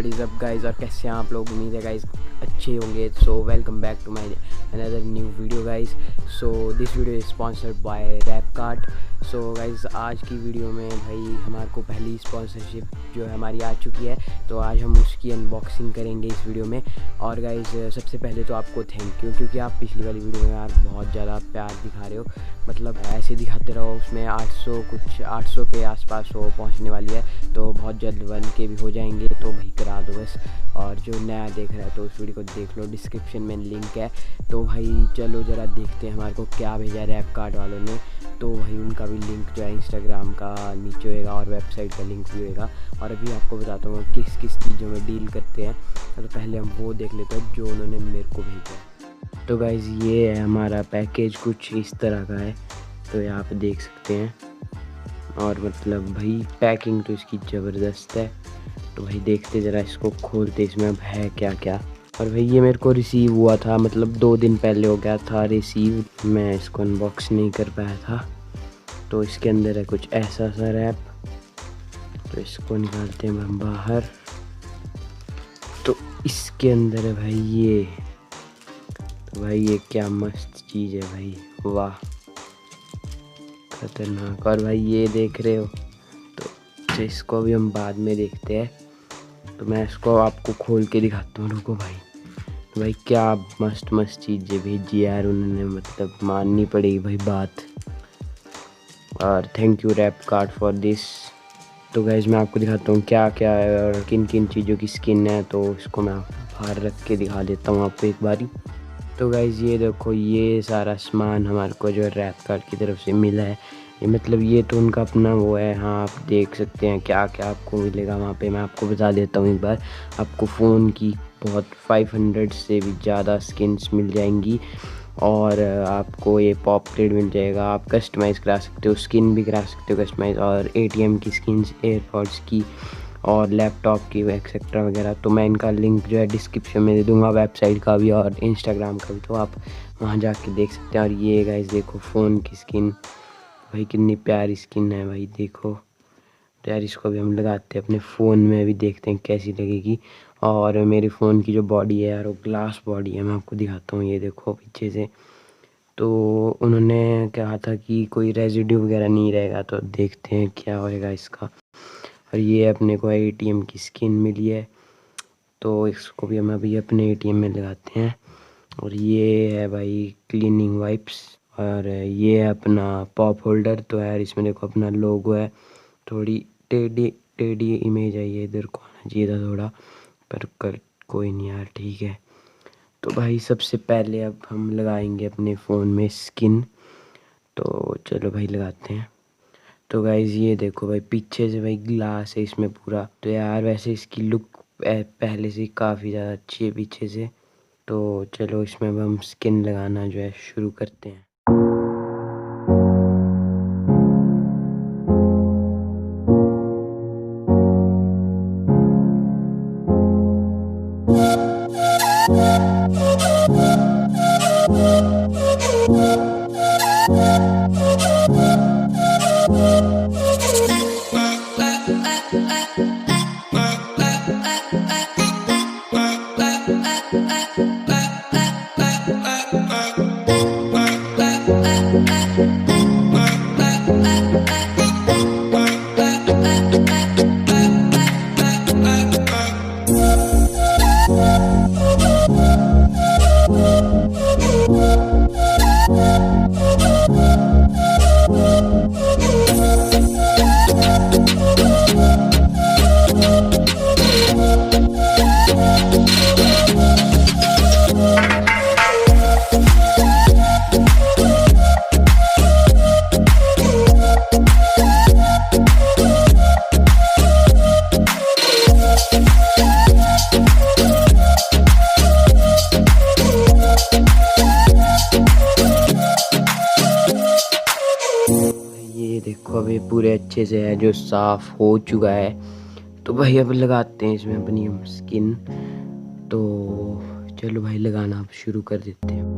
What is up guys, और कैसे हैं आप लोग। उम्मीद है गाइस अच्छे होंगे। So welcome back to my another new video guys. So this video is sponsored by Wrapcart. So guys आज की वीडियो में भाई हमारे को पहली स्पॉन्सरशिप जो है हमारी आ चुकी है, तो आज हम उसकी अनबॉक्सिंग करेंगे इस वीडियो में। और गाइस सबसे पहले तो आपको थैंक यू, क्योंकि आप पिछली वाली वीडियो में यार बहुत ज़्यादा प्यार दिखा रहे हो। मतलब ऐसे दिखाते रहो, उसमें 800 के आसपास वो पहुंचने वाली है, तो बहुत जल्द 1K भी हो जाएंगे, तो भाई करा दो बस। और जो नया देख रहा है तो उस वीडियो को देख लो, डिस्क्रिप्शन में लिंक है। तो भाई चलो ज़रा देखते हैं हमारे को क्या भेजा है रैपकार्ट वालों ने। तो भाई उनका भी लिंक जो है इंस्टाग्राम का नीचे होएगा और वेबसाइट का लिंक भी होएगा। और अभी आपको बताता हूँ किस किस चीज़ों में डील करते हैं, तो पहले हम वो देख लेते हैं जो उन्होंने मेरे को भेजा है। तो गाइज़ ये है हमारा पैकेज, कुछ इस तरह का है, तो यहाँ पे देख सकते हैं। और मतलब भाई पैकिंग तो इसकी ज़बरदस्त है। तो भाई देखते ज़रा इसको खोलते, इसमें अब है क्या क्या। और भाई ये मेरे को रिसीव हुआ था, मतलब 2 दिन पहले हो गया था रिसीव, मैं इसको अनबॉक्स नहीं कर पाया था। तो इसके अंदर है कुछ ऐसा सा रैप, तो इसको निकालते हैं हम बाहर। तो इसके अंदर है भाई ये, तो भाई ये क्या मस्त चीज़ है भाई, वाह खतरनाक। और भाई ये देख रहे हो, तो इसको भी हम बाद में देखते हैं। तो मैं इसको आपको खोल के दिखाता हूँ, रुको भाई। तो भाई क्या मस्त मस्त चीज़ें भेजी यार उन्होंने, मतलब माननी पड़ेगी भाई बात। और थैंक यू रैपकार्ट फॉर दिस। तो गाइज मैं आपको दिखाता हूँ क्या क्या है और किन किन चीज़ों की स्किन है, तो इसको मैं बाहर रख के दिखा देता हूँ आपको एक बारी। तो गाइज़ ये देखो, ये सारा सामान हमारे को जो रैपकार्ट की तरफ से मिला है। ये मतलब ये तो उनका अपना वो है। हाँ आप देख सकते हैं क्या क्या आपको मिलेगा वहाँ पे, मैं आपको बता देता हूँ एक बार। आपको फ़ोन की बहुत 500 से भी ज़्यादा स्किन्स मिल जाएंगी, और आपको ये पॉप ग्रेड मिल जाएगा। आप कस्टमाइज़ करा सकते हो, स्किन भी करा सकते हो कस्टमाइज़, और ATM की स्किन्स, एयरपॉड्स की, और लैपटॉप की एक्सेट्रा वगैरह। तो मैं इनका लिंक जो है डिस्क्रिप्शन में दे दूँगा, वेबसाइट का भी और इंस्टाग्राम का भी, तो आप वहाँ जाके देख सकते हैं। और ये गाइस देखो फ़ोन की स्किन, भाई कितनी प्यारी स्किन है भाई, देखो। तो यार इसको भी हम लगाते हैं अपने फ़ोन में, भी देखते हैं कैसी लगेगी। और मेरे फ़ोन की जो बॉडी है यार वो ग्लास बॉडी है, मैं आपको दिखाता हूँ, ये देखो पीछे से। तो उन्होंने कहा था कि कोई रेजिड्यू वगैरह नहीं रहेगा, तो देखते हैं क्या होएगा इसका। और ये अपने को ATM की स्किन मिली है, तो इसको भी हम अभी अपने ATM में लगाते हैं। और ये है भाई क्लीनिंग वाइप्स, और ये है अपना पॉप होल्डर। तो यार इसमें देखो अपना लोगो है, थोड़ी टेढ़ी टेढ़ी इमेज है, ये इधर को आना चाहिए था थोड़ा, पर कर कोई नहीं यार, ठीक है। तो भाई सबसे पहले अब हम लगाएंगे अपने फ़ोन में स्किन, तो चलो भाई लगाते हैं। तो गाइज़ ये देखो भाई पीछे से भाई ग्लास है इसमें पूरा। तो यार वैसे इसकी लुक पहले से काफ़ी ज़्यादा अच्छी है पीछे से। तो चलो इसमें अब हम स्किन लगाना जो है शुरू करते हैं। देखो अभी पूरे अच्छे से है, जो साफ़ हो चुका है। तो भाई अब लगाते हैं इसमें अपनी हम स्किन। तो चलो भाई लगाना अब शुरू कर देते हैं।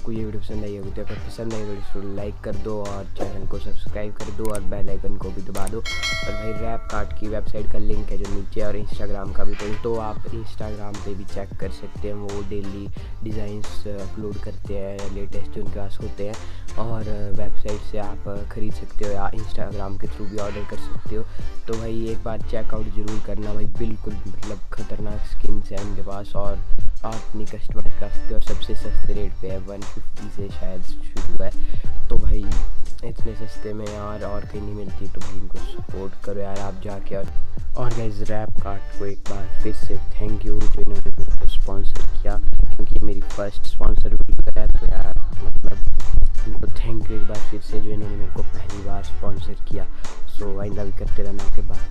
आपको ये वीडियो पसंद आई होगी तो अगर पसंद आई वीडियो को लाइक कर दो और चैनल को सब्सक्राइब कर दो और बेल आइकन को भी दबा दो। और भाई रैपकार्ट की वेबसाइट का लिंक है जो नीचे, और इंस्टाग्राम का भी, तो आप इंस्टाग्राम पे भी चेक कर सकते हैं। वो डेली डिज़ाइंस अपलोड करते हैं, लेटेस्ट जो उनके पास होते हैं, और वेबसाइट से आप ख़रीद सकते हो या इंस्टाग्राम के थ्रू भी ऑर्डर कर सकते हो। तो भाई एक बार चेकआउट ज़रूर करना भाई, बिल्कुल मतलब ख़तरनाक स्किन्स है उनके पास, और आप अपनी कस्टमाइज कर सकते हो, और सबसे सस्ते रेट पे है, 150 से शायद शुरू है। तो भाई इतने सस्ते में यार और कहीं नहीं मिलती, तो भाई इनको सपोर्ट करो यार आप जाके। और गाइस रैपकार्ट को एक बार फिर से थैंक यू जो इन्होंने मेरे को स्पॉन्सर किया, क्योंकि ये मेरी फर्स्ट स्पॉन्सर वीडियो है। तो यार मतलब इनको थैंक यू एक बार फिर से जो इन्होंने मेरे को पहली बार स्पॉन्सर किया। सो आइंदा भी करते रहना। के बाद